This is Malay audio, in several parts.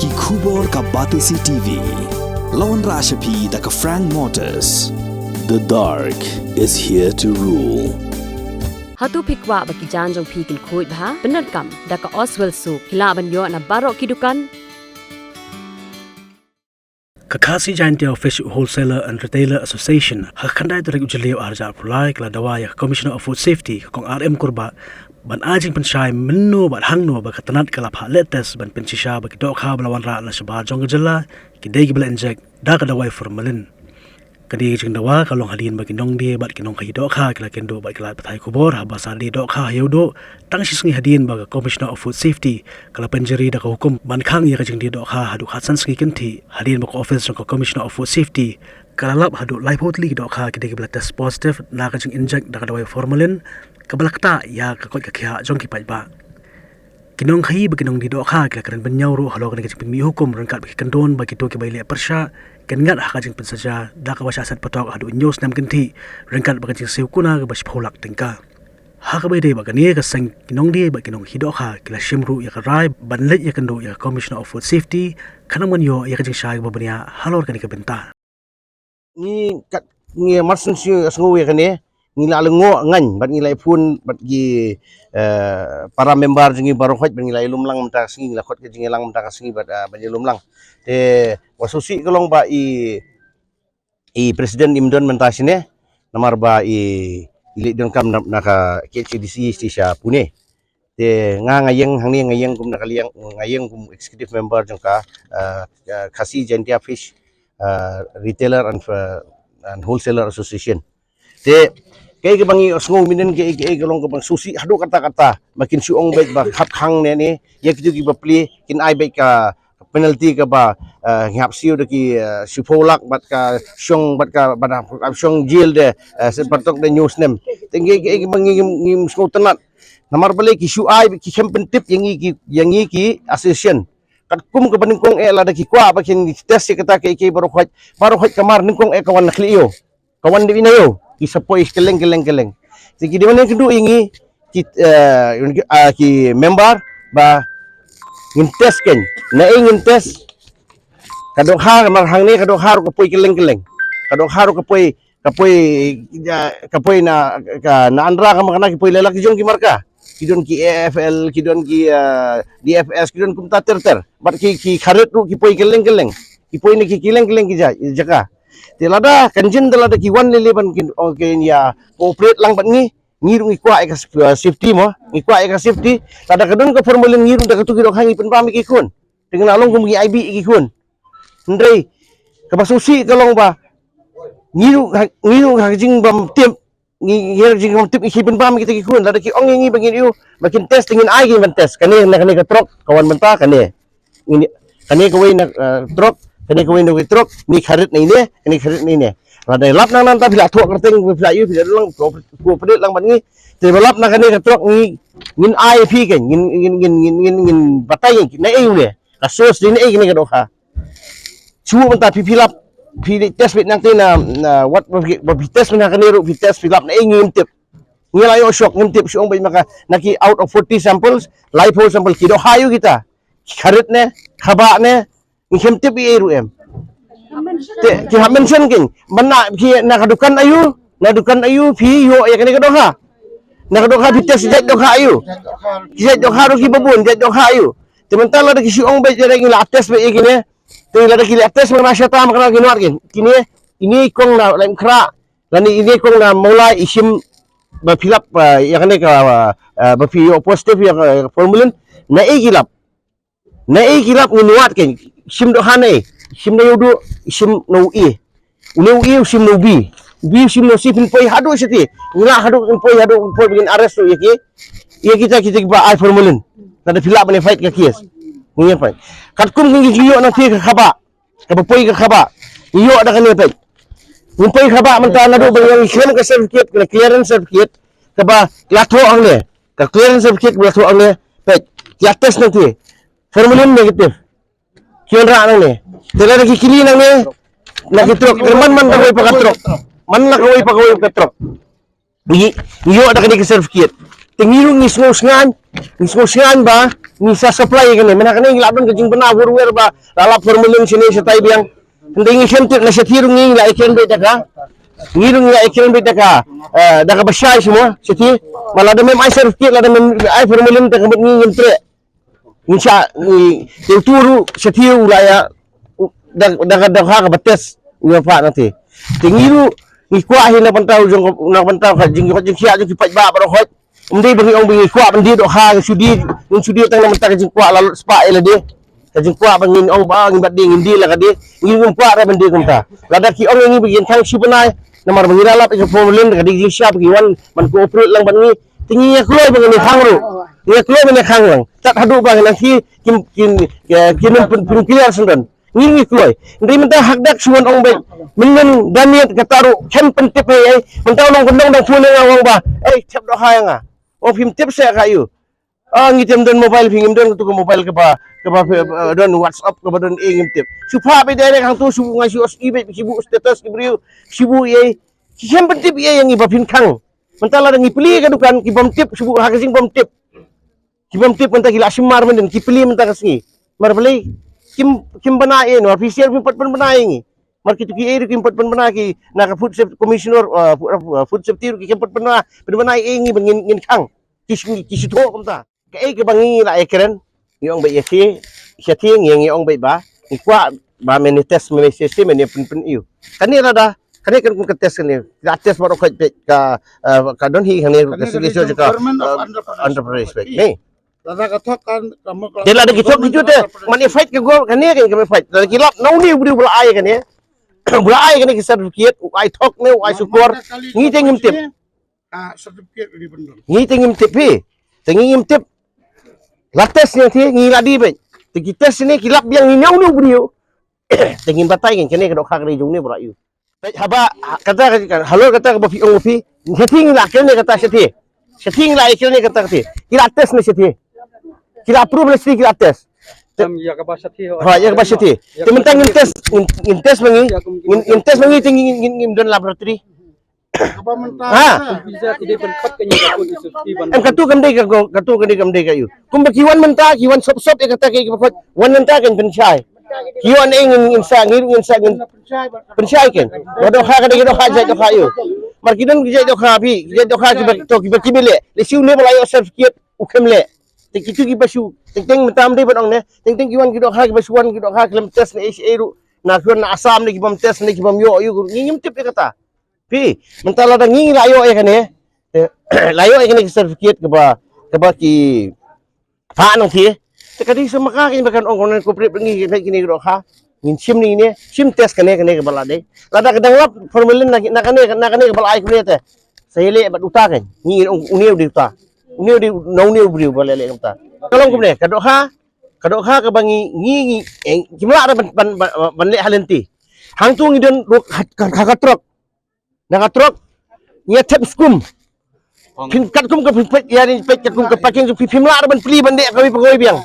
ki khubor ka Batisi TV. Lawan Rashapi da ka Frank Motors. The dark is here to rule. Hatu pikwa bagi janjong pikin kuit bah benar kam da ka Oswell Su hila banyo na barok kidukan. Kakasi Jaintia Fish Wholesaler and Retailer Association hakandai direk ujaliu arja pulai kala dawaya Commissioner of Food Safety kong RM kurba ban ajing pensyai menu bat hangno ba katanat kala phaletes ban pensisha ba kidok ha belawan ra la shaba jong jalla kidai gibla injek da ka dawai formalin kadi jing dawa kalong halin ba kinong di bat kinong khidok ha kala kendo ba kala pathai kubor ha basa di dok ha yodo tang sisngi hadin ba Commissioner of Food Safety kala penjeri da ka hukum ban khang ya jing di dok ha hadu khatsan sngi kinti hadin ba office jong Commissioner of Food Safety kala lap hadu live hotli dok ha kidai gibla test positive na ka jing injek da ka dawai formalin kabalakta ya kakot kakya jong ki pajba kinong khai ba kinong di dok ha kala karan banyaw ro halo kan jing mi hukum rangkat ba kandon ba kito ki baile persya kan ngat ha jing pensaja da ka wasasat patok hadu news nam kinti rangkat ba jing seukuna ba shpholak tingka ha ka bai dei ba kani ka sang kinong di ba kinong hidok ha kala shimru ya ka rai banlet ya kando ya Commissioner of Food Safety kanang manyo ya ka jing shay ba bania halor kan ka benta ni kat ni marsen si asngu ya kani ngila lengo ngan bat ngila pun bat gi para member jingi baru khot bat ngila lumlang menta singi ngila khot ke jingi lang menta singi bat bani lumlang te wasusi kolong ba i presiden imdon menta sine namar ba i ilik don kam naka KCDC stisha Pune te ngayeng hangni ngayeng kum nakaliang ngayeng kum executive member jongka Khasi Jaintia Fish Retailer and Wholesaler Association te kay ke bangi osngo minen ke kolong ke bang susi hadu kata-kata makin suong baik ba hap hang ne ni ya kitu ki ba pli kin ai baik ka penalty ka ba ngap siu de ki sipolak bat ka syong bat ka bana syong jil de sepatok de news nem tinggi ke bangi ngim sko tenat namar balik ki su ai ki campaign tip yang ki association kat kum ke baningkong la de ki kwa ba kin test kata ke baru khot kamar ningkong kawan nakliyo kawan di binayo kisapoi keleng jadi di mana kedua ini ki member ba ngintes ken na ngintes kadok har mar hang ni kadok har ko poi keleng kadok har ko poi na andra ka makana ki poi lelaki jong ki marka kidon ki AFL kidon ki DFS kidon kum ta ter bat ki kharet ru ki poi keleng ki poi ni ki keleng ki jaka tilada kanjin tilada kiwan leleban kin okay ya operate lang bat ngirung ikwa eka safety mo ikwa eka safety tada kadon ka formalin ngirung da katu kidok hangi penpami kikun dengan along kum IB kikun ndrei ka basusi kalong ba ngirung hajing bam tim ngir jing bam tim ikipin pami kita kikun tada ki ong ngi bangin yu makin test dengan ai ban test kani ka trok kawan menta kani ini kani ka way na trok kani ko window truk ni kharit ni ne kani kharit ni ne ada lap nang nan ta bila thok kerteng bila yu bila lang ko pedit lang ban ni te lap na kani truk ni ngin ai phi ken ngin batai na e ne ka sos ni e ni ka do ha chu man ta phi lap phi test bit nang te na what test na kani ru test lap na e ngim tip ngila yo shock ngim tip siong bai maka naki out of 40 samples live whole sample kido hayu kita kharit ne khaba ne ngem tip eru em te ki ha mention king mana ki na kadukan ayu phi yo ya kani kadoha na kadoha bitas jat doha ayu jat doha ro ki babun jat doha ayu te mentala de ki siong be jere ngila test be igine te la de ki test mana syata makana ginwar kin kini ini kong na lain kra lani ini kong na mulai isim ba filap ya kani ka ba fi yo positive ya formulin na igilap nguat ken sim do hane sim no yudu sim no sim no bi sim no sipin poi hadu seti ngila hadu poi begin arrest ye kita ba ai formulin ada filap ne fight ka kies ngi fight kat kum ngi giyo na ti ka khaba ka poi ka khaba yo ada kan pe ngi poi khaba man ta na do bang sim ka certificate ka clearance certificate ka ba latho ang ne ka clearance certificate ba latho ang ne pe ya test nanti formulin negatif kian ra nang ne tela lagi kini nang ne lagi truk man ka way pakatrok man la ka way pakatrok ni yo ada kani certificate Tingiru ngisngan ba ni sa supply kan mana kan ngilabon kajing bana wurwer ba lalap formulin sini setai biang ndingi hemtit na setiru ngi la ikiran be daga ngiru ngi ikiran be daga daga basyai semua seti malada mem ai sertifikat lada mem ai formulin daga ngi ngentre insya ni turu setiru la ya daga daga bates ngi fa nanti tingiru ni kwa hina pantau jong na pantau kajing sia jong kipat ba hot Undi bagi orang bagi kuat bandi dok ha sudi tang mentah kajing kuat lalu spa ele dia kajing kuat bangin orang bang badi ngindi lah kadi ngin kuat ra bandi kumta lada ki orang ni bagi thang si benai namar bagi lalap ke formulin kadi jing sia bagi wan man ko operate lang bangi tingi ya kloi bagi ni thang ru ya kloi bagi khang lang tat hadu bang nanti kim pun clear sundan ngin kloi ndi mentah hak dak suan orang baik menen daniat kataru kem pentip ai mentau nong kendong dong phone orang ba tep do ha nga o phim tip saya kayu ngitem don mobile phim don tu mobile ke ba don whatsapp ke ba don ngim tip supa be direct hang tu su ngai os ibe sibu status ibriu sibu ye kem pentip ye yang iba phin khang mentala ngi pli ka dukan ki bom tip subu ha kasing bom tip ki bom tip mentah gila simar men ki pli mentah kasing mar pli kim banae no official phim pat banae ngi mar kitu ki eri kimpot penbena ki na food safety commissioner food safety ki kimpot penbena ingi bangin khang ki sitho kumta ka ke bangi la ekren yong ba yesi setting yang yong ba ni kwa ba men test men system men pen iu kani rada kani kan ku test ni la test baru ka don hi hane ka suggestion ka under respect ni Lada katok kan kamu dia ada kitok gitu deh mani fight ke gua kani kan fight lagi kilap nau ni budi bula ai kan ya bula ai kan ki certificate ai thok ne ai syukur ngi tengim tip sertifikat di bener. ngi tengim tip pi tengim tip lates ni thi ngi ladi be ti tes ni kilap yang ni nau nu budi tengim batai kan kene kedok khak ri jung ni bra yu haba kata halo kata ba fi ong fi setting la kene kata setting la kene kata kila tes ni setting kila approve la kila tes ya ka basat hi ha ya basat hi tementang in test mangi ngin don laboratory Apa mentah? ha bisa tidak benpat kanya ka pun isu iban em katu kamdai kayu kumba kiwan menta kiwan sop ya kata kay bakot wan menta kan pensyai kiwan ngin sa pensyai kan bodo ha ka do ha jai do kayu mar kidan jai do ha bi jai do ha ki kibele le siu le malayo certificate ukemle tikitu ki basu ting mentam de badong ne ting kiwan ki do ha ki basuan ki do ha klem test ne eru na kuan na asam ne ki bom test ne ki bom yo ngim tip kata pi mentala da ngi layo kan ne layo kan ki certificate ke ba ki pa nang thi te kadi semaka ki bakan ong ko pre ngi ki do ha ngin sim ni ne sim test kan ne ke bala de lada kadang lap formulin na kan ne ke bala ai ku ne te sele bat uta kan ngi uni di uta uni di nau ni bri boleh le kata kalau kumne kadok ha ka bangi ngi kimla ada ban le halenti hang tu ngidon ka truk na truk nya tep skum pin kat kum ka pin ya ni pet kum ka paking fi pimla ada ban pli ban de kami pegoi biang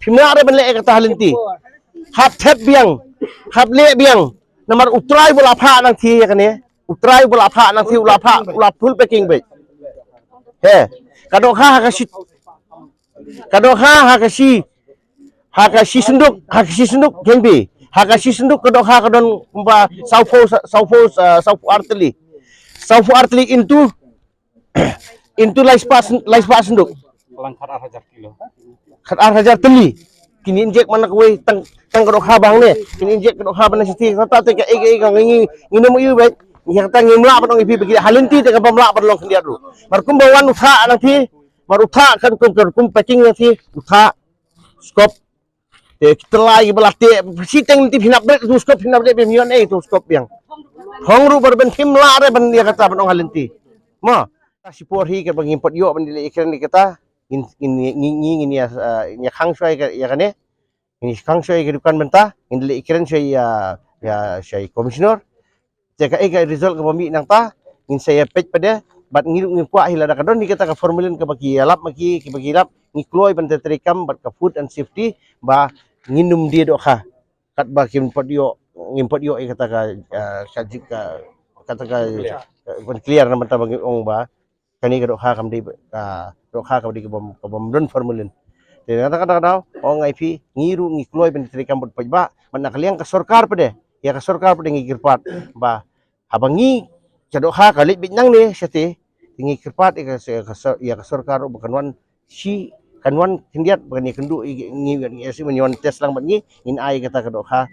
pimla ada ban le kata halenti hap tep biang hap le biang namar utrai bola pha nang thi ya kan ne utrai bola pha nang thi ula full packing be he kadok ha kasi sunduk gembi hakasi sunduk kadok ha kadon umba saufu arteli into life sunduk langkar 1000 kilo khat 1000 teli kini injek mana kowe tang kadok ha bang ne kini injek kadok ha bana siti kata te ka ngi ngino yu be yang tang ngimla padong ipi bagi halenti te ka pamla padong kendia ru markum bawan utha nanti maruta kan kum packing nanti utha skop te telai belate siteng ti hinap de tu skop hinap de bemion tu skop yang hongru berben himla re ben dia kata padong halenti ma sipor hi ke pengimport yo ben dile ikran ni kata ngin ya khang swai ya kan ini khang swai ke dukan benta in dile ikran swai ya swai komisioner jika result ke pemi nang ta in saya page pada bat ngiru ngikuah hilada kadon ni kita ka formulin ke bagi lap maki ke bagi lap ngikloi ban terikam bat ka food and safety ba nginum dia dok ha kat ba kimpot yo kata ka sajik ka kata ka ban clear na mata bagi ong ba kani ka dokha kam di dokha kam di ka bom don formulin te kata ong IP ngiru ngikloi ben tri kam bot pajba man nakaliang ka sarkar pede ya ka sarkar pede ngikirpat ba habangi ka dokha ka lit bitnang ni sete ngikirpat ya ka sarkar bukanwan si kanwan hindiat bukan kendu ngi esi menyon tes lang bangi in ai kata ka dokha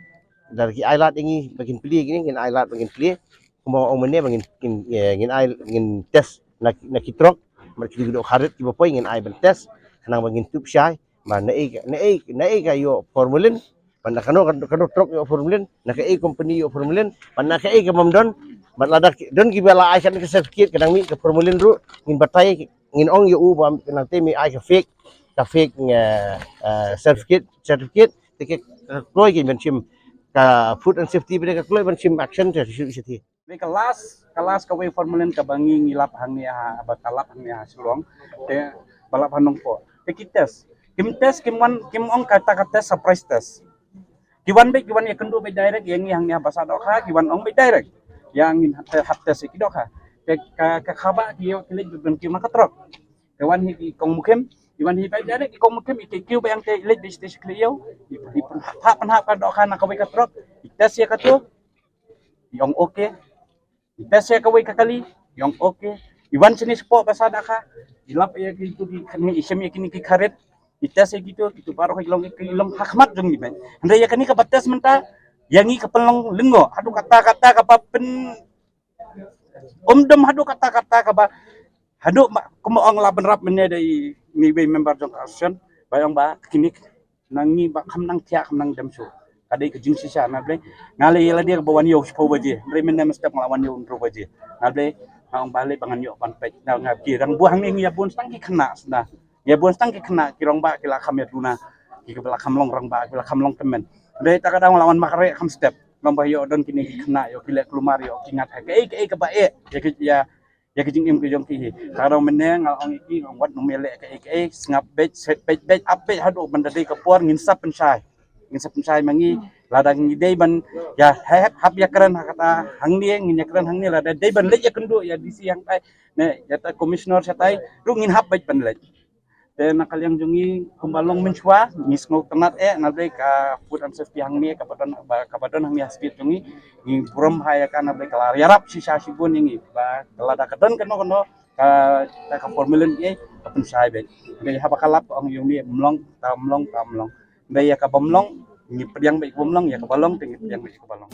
dari ailat ini bagian pilih gini ngin ailat bagian pilih kumbawa ong mene bangin ngin ai ngin tes nak kitrok mar kidi dok harit ki bapoy ngin ai ben tes kanang bangin tup syai ma nei ka yo formulin man kano trok yo formulin na ka company yo formulin man na ka mamdon mat ladak don ki bala ai kan ka certificate kanang mi ka formulin ru ngin batay ngin ong yo u bam kanang temi ai ka fake certificate tike kloy ki ben sim ka food and safety bede ka kloy ben sim action te siti May kelas kaway formulen ka bangi ngilap hang niya ba kalap hang niya silong te balap hanong po te kites kim ong kata surprise test kiwan ya kendo be direct yang hang niya basa dok ha kiwan ong be direct yang hap test iki dok ha te ka khaba kiyo kilit ben kim makatrok kawan hi kong mukem kiwan hi be direct kong mukem ikiu ba yang te ilit be stage kliyo hap ka dok ha na kaway katrok tes ya katu yang oke tes ya kaway kakali yang oke iwan sinis po basa daka ilap ya gitu di kami isem ya kini kikaret itas ya gitu baru ilong hakmat jong iban anda ya kini kabatas menta yangi kapelong lengo hadu kata-kata kapapen omdom hadu kata-kata kaba hadu kumoong laban rap menya dari nibe member jong action bayang ba kini nangi ba kamnang tiak kamnang damsu kadai kejing sisa nable ngale yala dia bawan yo spo baje re men mesti nglawan yo undro baje nable ang balik pangan yo pan pek na ngapi rang buang ni ya bun stang ki kena sudah ya bun stang ki kena kirong ba kila khamet duna ki kala khamlong rang ba kila khamlong temen re ta kadang lawan makare kham step ngomba yo don kini ki kena yo kila kelumar yo kingat ha ke ba ya kejing im ke jong ki karo meneng ang iki ngwat numele ke ngap bet up hadu bandade ke por nginsap pensai mangi ladang ni day ban ya hap ya keren kata hang ni ngin ya keren hang ni lada day ban le ya kendu ya disi yang tai ne ya ta commissioner sa tai ru ngin hap baik ban le te nakal yang jungi kumbalong menchwa ngis ngok tenat na be ka food and safety hang ni kapadon hang ni haspit jungi ngi buram haya kana be kala yarap sisa sibun ngi ba lada kadon keno ka formulen ye kapun sai be be haba kalap ong yung ni mlong Daya ka bomlong, ni pediang baik bomlong ya ka balong tinggi pediang baik ka balong.